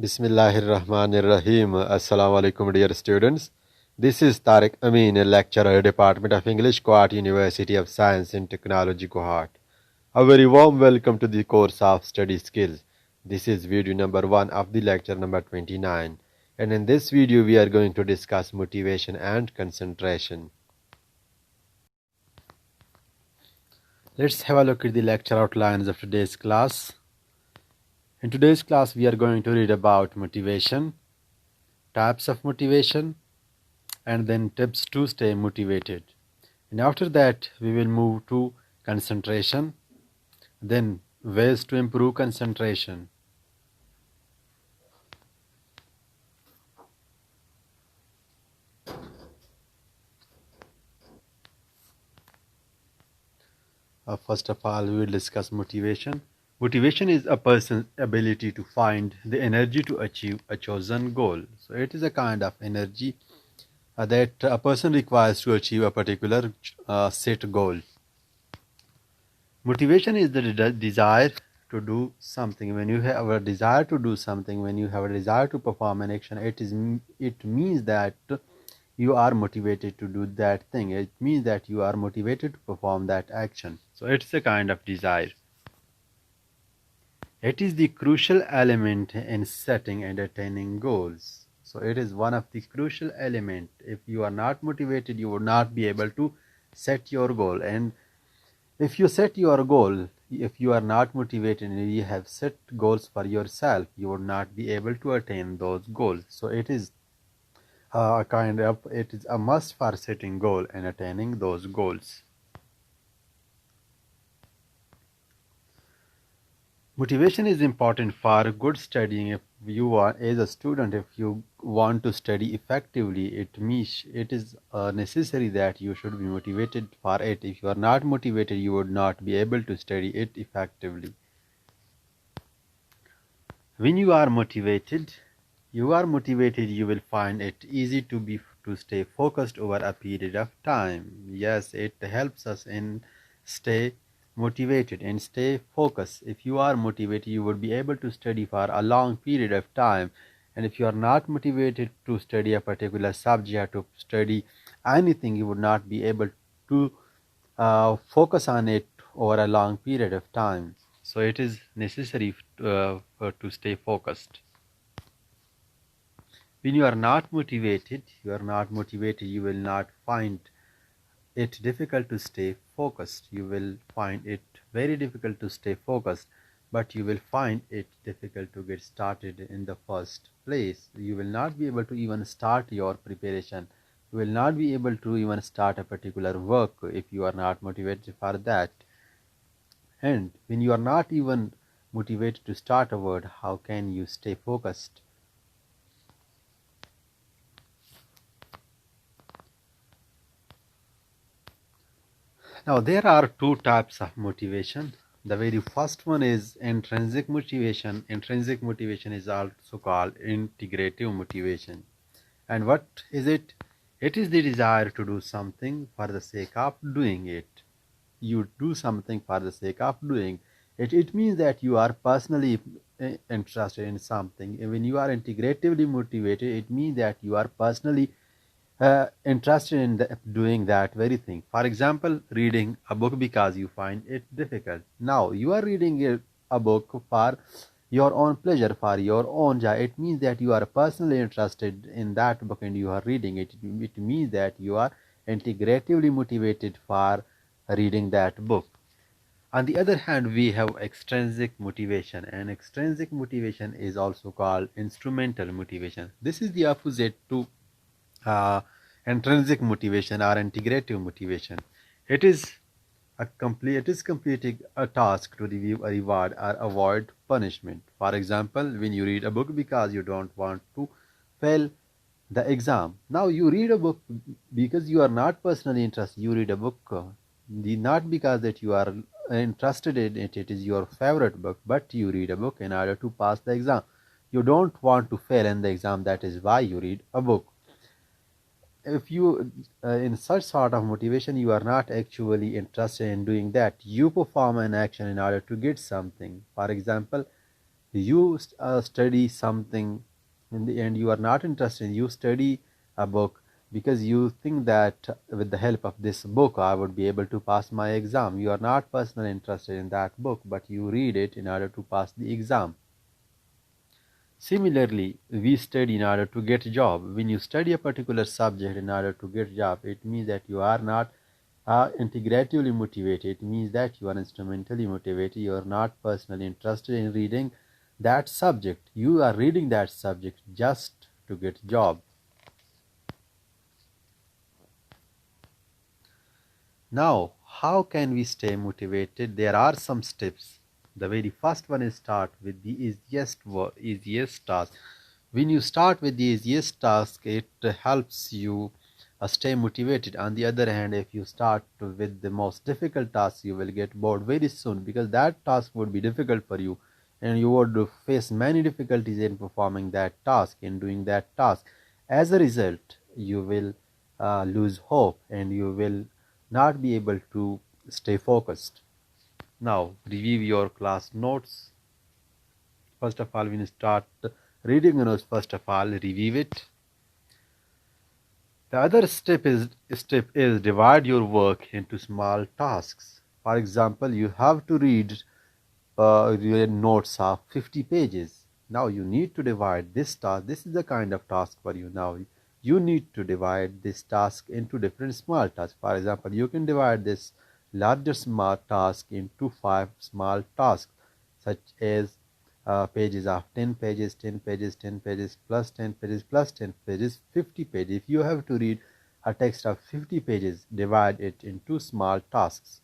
Bismillahirrahmanirrahim. Assalamu alaikum, dear students. This is Tariq Amin, a lecturer, Department of English, Quart University of Science and Technology, Quart. A very warm welcome to the course of study skills. This is video number 1 of the lecture number 29. And in this video, we are going to discuss motivation and concentration. Let's have a look at the lecture outlines of today's class. In today's class, we are going to read about motivation, types of motivation, and then tips to stay motivated. And after that, we will move to concentration, then ways to improve concentration. First of all, we will discuss motivation. Motivation is a person's ability to find the energy to achieve a chosen goal. So it is a kind of energy that a person requires to achieve a particular set goal. Motivation is the desire to do something. When you have a desire to do something, when you have a desire to perform an action, it means that you are motivated to do that thing. It means that you are motivated to perform that action. So it's a kind of desire. It is the crucial element in setting and attaining goals. So it is one of the crucial elements. If you are not motivated, you would not be able to set your goal. And if you set your goal, if you are not motivated and you have set goals for yourself, you would not be able to attain those goals. So it is it is a must for setting goal and attaining those goals. Motivation is important for good studying. If you are as a student, if you want to study effectively, it means it is necessary that you should be motivated for it. If you are not motivated, you would not be able to study it effectively. When you are motivated, you will find it easy to stay focused over a period of time. Yes, it helps us in stay motivated and stay focused. If you are motivated, you would be able to study for a long period of time. And if you are not motivated to study a particular subject, to study anything, you would not be able to focus on it over a long period of time. So it is necessary to stay focused. When you are not motivated, you will not find it difficult to stay focused. You will find it very difficult to stay focused, but you will find it difficult to get started in the first place. You will not be able to even start your preparation. You will not be able to even start a particular work if you are not motivated for that. And when you are not even motivated to start a word, how can you stay focused? Now, there are two types of motivation. The very first one is intrinsic motivation. Intrinsic motivation is also called integrative motivation. And what is it? It is the desire to do something for the sake of doing it. You do something for the sake of doing it. It means that you are personally interested in something. When you are integratively motivated, it means that you are personally interested in doing that very thing. For example, reading a book because you find it difficult. Now you are reading a book for your own pleasure, for your own joy. It means that you are personally interested in that book and you are reading it. It means that you are integratively motivated for reading that book. On the other hand, we have extrinsic motivation, and extrinsic motivation is also called instrumental motivation. This is the opposite to intrinsic motivation or integrative motivation. It is completing a task to receive a reward or avoid punishment. For example, when you read a book because you don't want to fail the exam. Now you read a book because you are not personally interested. You read a book not because that you are interested in it. It is your favorite book, but you read a book in order to pass the exam. You don't want to fail in the exam. That is why you read a book. If you in such sort of motivation, you are not actually interested in doing that. You perform an action in order to get something. For example, You study something in the end you are not interested in. You study a book because you think that with the help of this book I would be able to pass my exam. You are not personally interested in that book, but you read it in order to pass the exam. Similarly, we study in order to get a job. When you study a particular subject in order to get a job, it means that you are not integratively motivated. It means that you are instrumentally motivated. You are not personally interested in reading that subject. You are reading that subject just to get a job. Now, how can we stay motivated? There are some steps. The very first one is start with the easiest task. When you start with the easiest task, it helps you stay motivated. On the other hand, if you start with the most difficult task, you will get bored very soon because that task would be difficult for you and you would face many difficulties in performing that task, in doing that task. As a result, you will lose hope and you will not be able to stay focused. Now, review your class notes. First of all, when you start reading the notes, first of all, review it. The other step is divide your work into small tasks. For example, you have to read your notes of 50 pages. Now you need to divide this task. This is the kind of task for you. Now you need to divide this task into different small tasks. For example, you can divide this larger small task into 5 small tasks, such as pages of 10 pages, 10 pages, 10 pages, plus 10 pages, plus 10 pages, 50 pages. If you have to read a text of 50 pages, divide it into small tasks.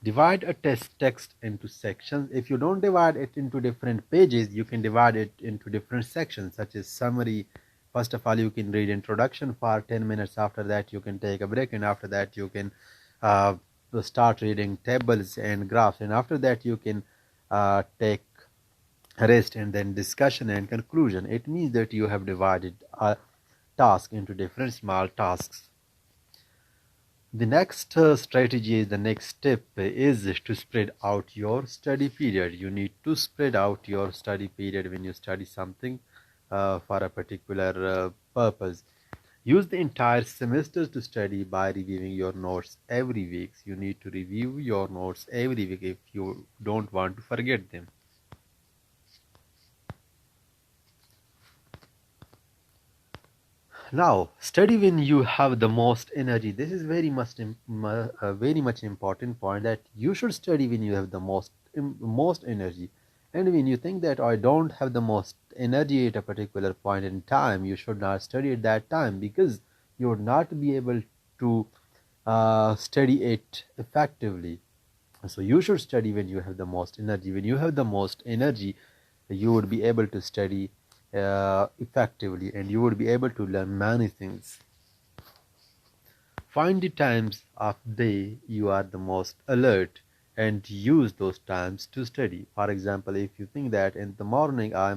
Divide a text into sections. If you don't divide it into different pages, you can divide it into different sections, such as summary. First of all, you can read introduction for 10 minutes. After that, you can take a break, and after that, you can start reading tables and graphs, and after that, you can take rest, and then discussion and conclusion. It means that you have divided a task into different small tasks. The next strategy is the next step is to spread out your study period. You need to spread out your study period when you study something for a particular purpose. Use the entire semester to study by reviewing your notes every week. You need to review your notes every week if you don't want to forget them. Now, study when you have the most energy. This is very much important point, that you should study when you have the most energy. And when you think that I don't have the most energy at a particular point in time, you should not study at that time, because you would not be able to study it effectively. So you should study when you have the most energy. When you have the most energy, you would be able to study effectively, and you would be able to learn many things. Find the times of day you are the most alert and use those times to study. For example, if you think that in the morning I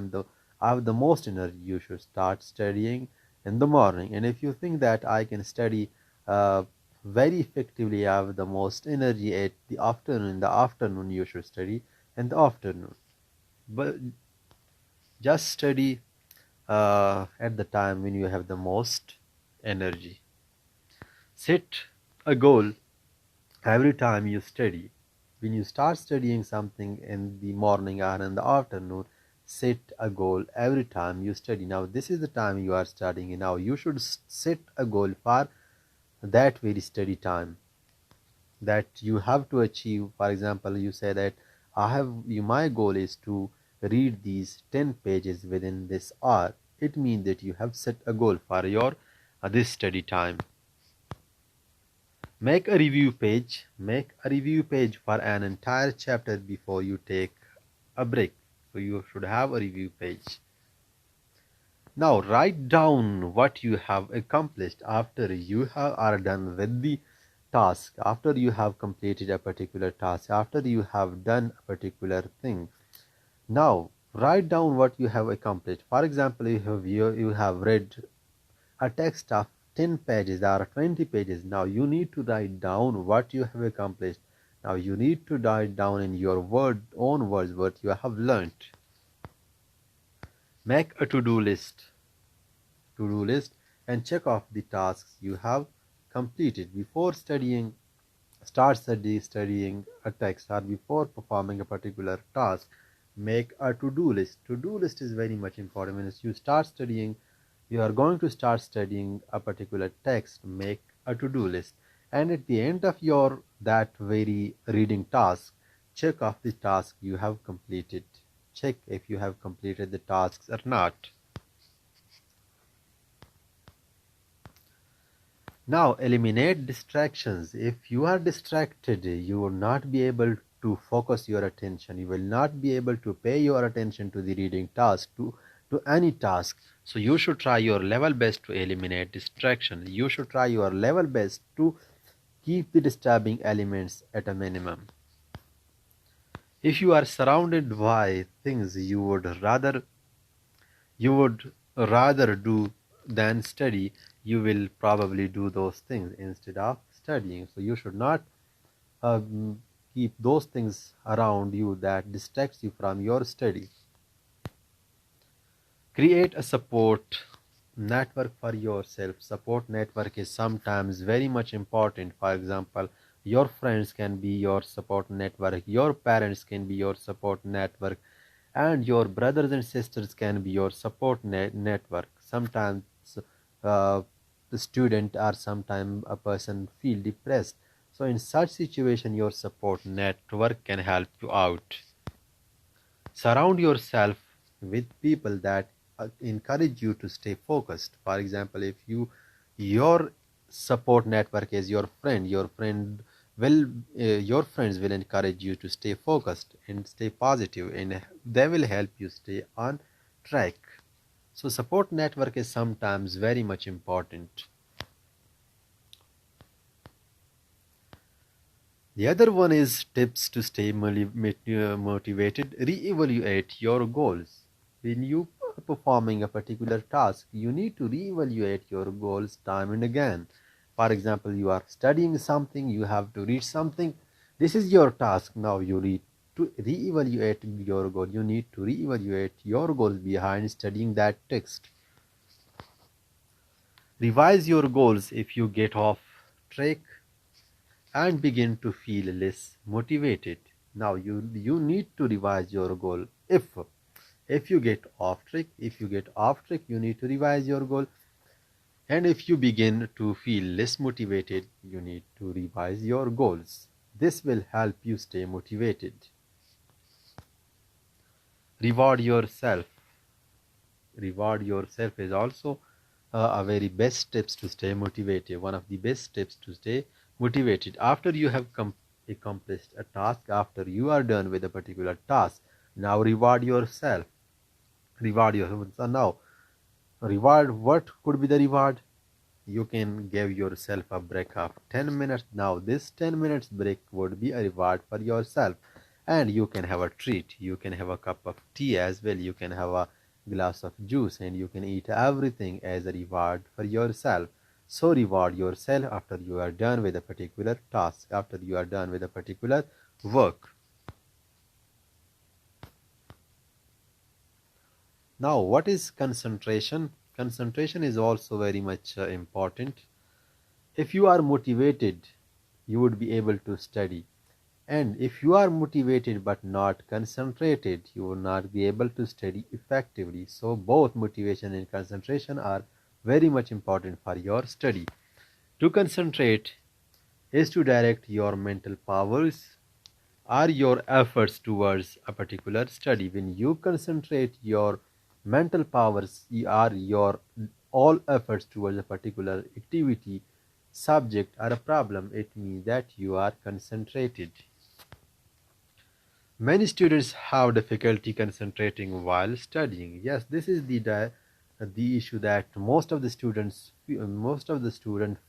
have the most energy, you should start studying in the morning. And if you think that I can study very effectively, I have the most energy at the afternoon, in the afternoon you should study in the afternoon. But just study at the time when you have the most energy. Set a goal every time you study. When you start studying something in the morning or in the afternoon, set a goal every time you study. Now, this is the time you are studying. Now, you should set a goal for that very study time that you have to achieve. For example, you say that my goal is to read these 10 pages within this hour. It means that you have set a goal for your this study time. Make a review page. Make a review page for an entire chapter before you take a break. So you should have a review page. Now write down what you have accomplished after you are done with the task, after you have completed a particular task, after you have done a particular thing. Now write down what you have accomplished. For example, you have read a text of 10 pages or 20 pages. Now you need to write down what you have accomplished. Now you need to write down in your own words what you have learned. Make a to-do list and check off the tasks you have completed before studying. Start studying a text or before performing a particular task. Make a to-do list. To-do list is very much important. When you start studying, you are going to start studying a particular text, make a to-do list, and at the end of your that very reading task, check off the task you have completed. Check if you have completed the tasks or not. Now eliminate distractions. If you are distracted, you will not be able to focus your attention. You will not be able to pay your attention to the reading task, to any task. So you should try your level best to eliminate distraction. You should try your level best to keep the disturbing elements at a minimum. If you are surrounded by things you would rather do than study, you will probably do those things instead of studying. So you should not keep those things around you that distracts you from your study. Create a support network for yourself. Support network is sometimes very much important. For example, your friends can be your support network, your parents can be your support network, and your brothers and sisters can be your support network. Sometimes uh, the student or sometimes a person feel depressed, so in such situation your support network can help you out. Surround yourself with people that encourage you to stay focused. For example, if your support network is your friends will encourage you to stay focused and stay positive, and they will help you stay on track. So support network is sometimes very much important. The other one is tips to stay motivated. Re-evaluate your goals. When you are performing a particular task, you need to re-evaluate your goals time and again. For example, you are studying something, you have to read something. This is your task. Now you need to re-evaluate your goal. You need to re-evaluate your goals behind studying that text. Revise your goals if you get off track and begin to feel less motivated. Now you need to revise your goal. If you get off track, you need to revise your goal. And if you begin to feel less motivated, you need to revise your goals. This will help you stay motivated. Reward yourself. Reward yourself is also a very best tips to stay motivated. One of the best tips to stay motivated. After you have accomplished a task, after you are done with a particular task, now reward yourself. Reward yourself. So now, reward, what could be the reward? You can give yourself a break of 10 minutes. Now this 10 minutes break would be a reward for yourself, and you can have a treat. You can have a cup of tea as well. You can have a glass of juice, and you can eat everything as a reward for yourself. So reward yourself after you are done with a particular task, after you are done with a particular work. Now, what is concentration? Concentration is also very much important. If you are motivated, you would be able to study. And if you are motivated but not concentrated, you will not be able to study effectively. So both motivation and concentration are very much important for your study. To concentrate is to direct your mental powers or your efforts towards a particular study. When you concentrate your mental powers are your all efforts towards a particular activity, subject, or a problem, it means that you are concentrated. Many students have difficulty concentrating while studying. Yes, this is the issue that most of the students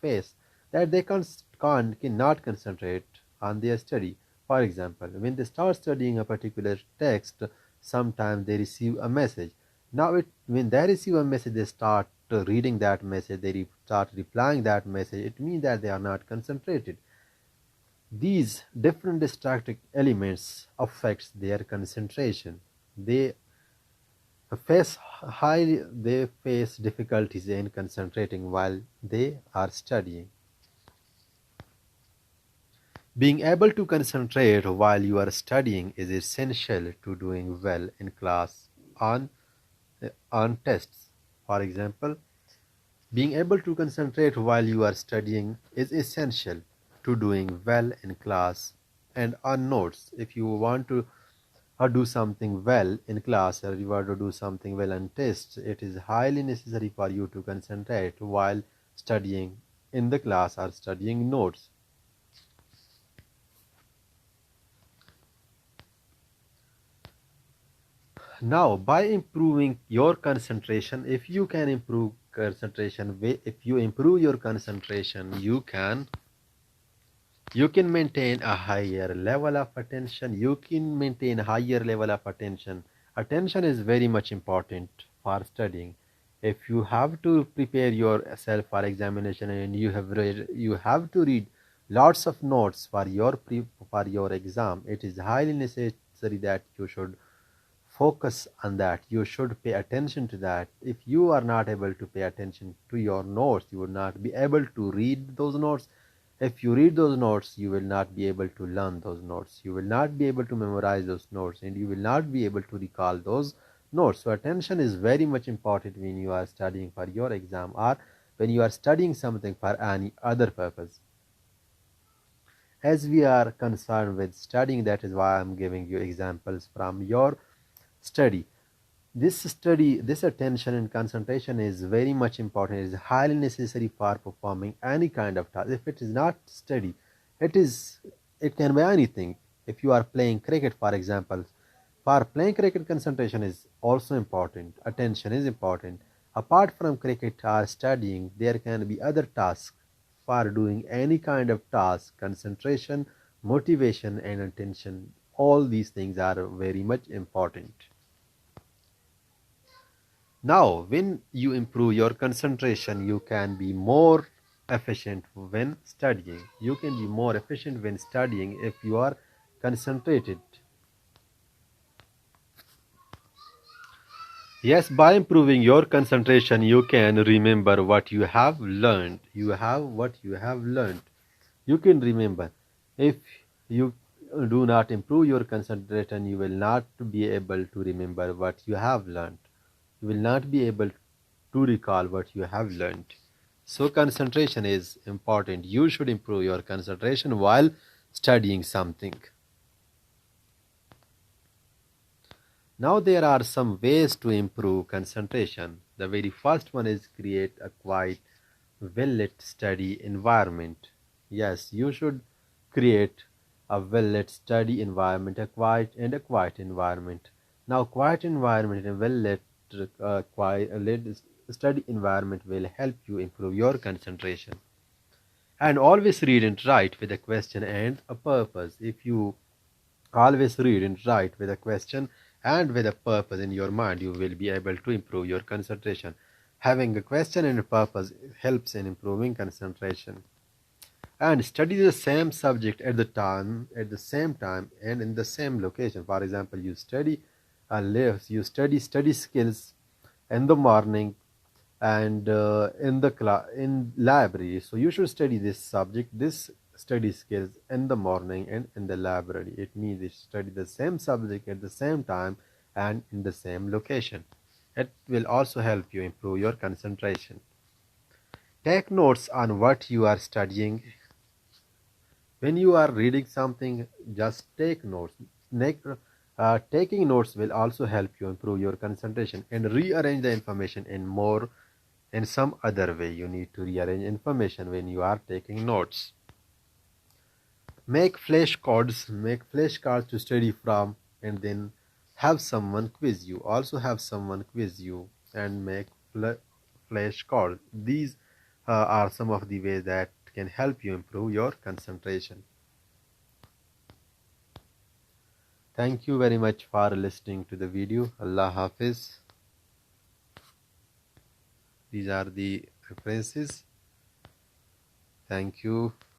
face, that they cannot concentrate on their study. For example, when they start studying a particular text, sometimes they receive a message. Now, when they receive a message, they start reading that message, start replying that message. It means that they are not concentrated. These different distracting elements affects their concentration. They they face difficulties in concentrating while they are studying. Being able to concentrate while you are studying is essential to doing well in class on on tests. For example, being able to concentrate while you are studying is essential to doing well in class and on notes. If you want to do something well in class or you want to do something well on tests, it is highly necessary for you to concentrate while studying in the class or studying notes. Now, by improving your concentration, if you can improve concentration, if you improve your concentration, you can maintain a higher level of attention. You can maintain higher level of attention. Attention is very much important for studying. If you have to prepare yourself for examination and you have to read lots of notes for for your exam, it is highly necessary that you should focus on that. You should pay attention to that. If you are not able to pay attention to your notes, you will not be able to read those notes. If you read those notes, you will not be able to learn those notes. You will not be able to memorize those notes, and you will not be able to recall those notes. So attention is very much important when you are studying for your exam or when you are studying something for any other purpose. As we are concerned with studying, that is why I'm giving you examples from your study. This attention and concentration is very much important. It is highly necessary for performing any kind of task. If it is not study, it can be anything. If you are playing cricket, for example, for playing cricket, concentration is also important. Attention is important. Apart from cricket or studying, there can be other tasks. For doing any kind of task, concentration, motivation, and attention, all these things are very much important. Now, when you improve your concentration, you can be more efficient when studying. You can be more efficient when studying if you are concentrated. Yes, by improving your concentration, you can remember what you have learned. You can remember. If you do not improve your concentration, you will not be able to remember what you have learned. You will not be able to recall what you have learned. So concentration is important. You should improve your concentration while studying something. Now there are some ways to improve concentration. The very first one is create a quiet, well-lit study environment. Yes, you should create a well-lit study environment, a quiet environment. Now, quiet environment and well-lit lit study environment will help you improve your concentration. And always read and write with a question and a purpose. If you always read and write with a question and with a purpose in your mind, you will be able to improve your concentration. Having a question and a purpose helps in improving concentration. And study the same subject at the same time and in the same location. For example, you study skills in the morning and in library. So you should study this study skills in the morning and in the library. It means you study the same subject at the same time and in the same location. It will also help you improve your concentration. Take notes on what you are studying. When you are reading something, just take notes. Taking notes will also help you improve your concentration and rearrange the information in some other way. You need to rearrange information when you are taking notes. Make flashcards to study from, and then have someone quiz you. Also have someone quiz you and make flashcards. These are some of the ways that can help you improve your concentration. Thank you very much for listening to the video. Allah Hafiz. These are the references. Thank you.